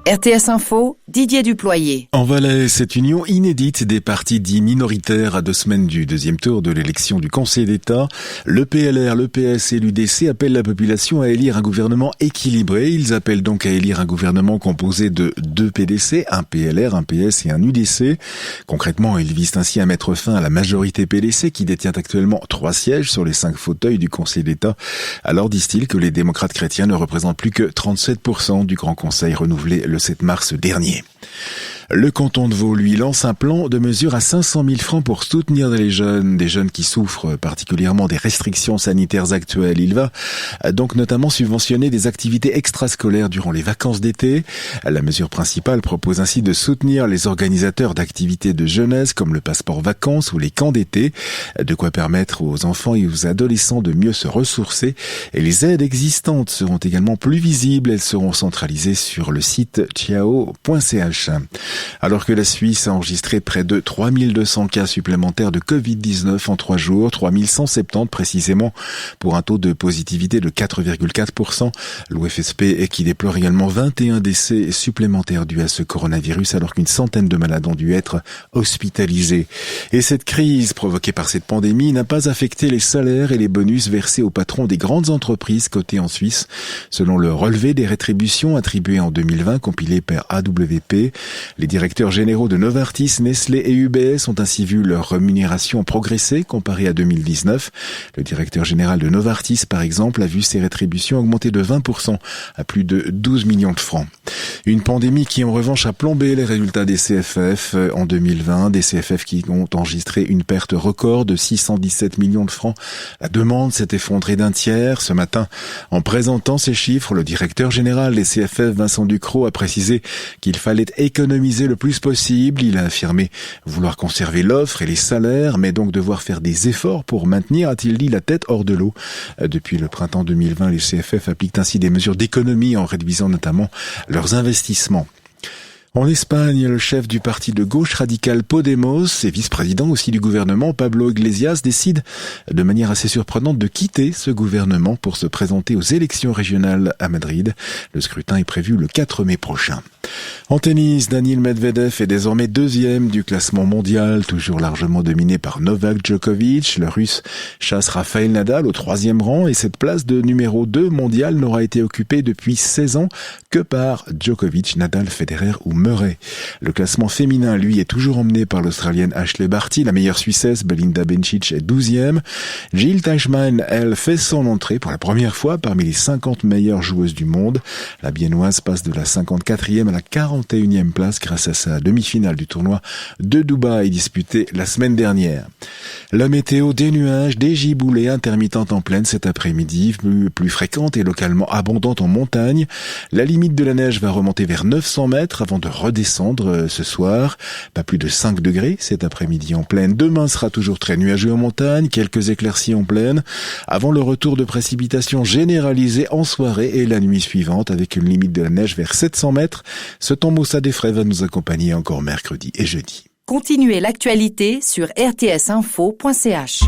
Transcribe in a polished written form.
RTS Info, Didier Duployer. En Valais, cette union inédite des partis dits minoritaires à 2 semaines du deuxième tour de l'élection du Conseil d'État. Le PLR, le PS et l'UDC appellent la population à élire un gouvernement équilibré. Ils appellent donc à élire un gouvernement composé de 2 PDC, un PLR, un PS et un UDC. Concrètement, ils visent ainsi à mettre fin à la majorité PDC qui détient actuellement 3 sièges sur les 5 fauteuils du Conseil d'État. Alors disent-ils que les démocrates chrétiens ne représentent plus que 37% du Grand Conseil renouvelé le 7 mars dernier. Le canton de Vaud, lui, lance un plan de mesures à 500 000 francs pour soutenir des jeunes qui souffrent particulièrement des restrictions sanitaires actuelles. Il va donc notamment subventionner des activités extrascolaires durant les vacances d'été. La mesure principale propose ainsi de soutenir les organisateurs d'activités de jeunesse comme le passeport vacances ou les camps d'été, de quoi permettre aux enfants et aux adolescents de mieux se ressourcer. Et les aides existantes seront également plus visibles. Elles seront centralisées sur le site ciao.ch. Alors que la Suisse a enregistré près de 3200 cas supplémentaires de Covid-19 en 3 jours, 3170 précisément, pour un taux de positivité de 4,4%. L'OFSP qui déplore également 21 décès supplémentaires dus à ce coronavirus, alors qu'une centaine de malades ont dû être hospitalisés. Et cette crise provoquée par cette pandémie n'a pas affecté les salaires et les bonus versés aux patrons des grandes entreprises cotées en Suisse. Selon le relevé des rétributions attribuées en 2020, compilé par AWP, les directeurs généraux de Novartis, Nestlé et UBS ont ainsi vu leur rémunération progresser comparée à 2019. Le directeur général de Novartis, par exemple, a vu ses rétributions augmenter de 20% à plus de 12 millions de francs. Une pandémie qui, en revanche, a plombé les résultats des CFF en 2020. Des CFF qui ont enregistré une perte record de 617 millions de francs. La demande s'est effondrée d'un tiers. Ce matin, en présentant ces chiffres, le directeur général des CFF, Vincent Ducrot, a précisé qu'il fallait économiser le plus possible. Il a affirmé vouloir conserver l'offre et les salaires, mais donc devoir faire des efforts pour maintenir, a-t-il dit, la tête hors de l'eau. Depuis le printemps 2020, les CFF appliquent ainsi des mesures d'économie en réduisant notamment leurs investissements. En Espagne, le chef du parti de gauche radical Podemos et vice-président aussi du gouvernement, Pablo Iglesias, décide de manière assez surprenante de quitter ce gouvernement pour se présenter aux élections régionales à Madrid. Le scrutin est prévu le 4 mai prochain. En tennis, Daniil Medvedev est désormais 2e du classement mondial, toujours largement dominé par Novak Djokovic. Le Russe chasse Rafael Nadal au 3e rang et cette place de numéro 2 mondial n'aura été occupée depuis 16 ans que par Djokovic, Nadal, Federer ou Murray. Le classement féminin, lui, est toujours emmené par l'Australienne Ashley Barty. La meilleure Suissesse, Belinda Bencic, est 12e. Jill Teichmann, elle, fait son entrée pour la première fois parmi les 50 meilleures joueuses du monde. La Biennoise passe de la 54e à la 41e place grâce à sa demi-finale du tournoi de Dubaï disputée la semaine dernière. La météo, des nuages, des giboulées intermittentes en plaine cet après-midi, plus fréquentes et localement abondantes en montagne. La limite de la neige va remonter vers 900 mètres avant de redescendre ce soir. Pas plus de 5 degrés cet après-midi en plaine. Demain sera toujours très nuageux en montagne, quelques éclaircies en plaine, avant le retour de précipitations généralisées en soirée et la nuit suivante avec une limite de la neige vers 700 mètres. Ce temps moussa des frais va nous accompagner encore mercredi et jeudi. Continuez l'actualité sur rtsinfo.ch.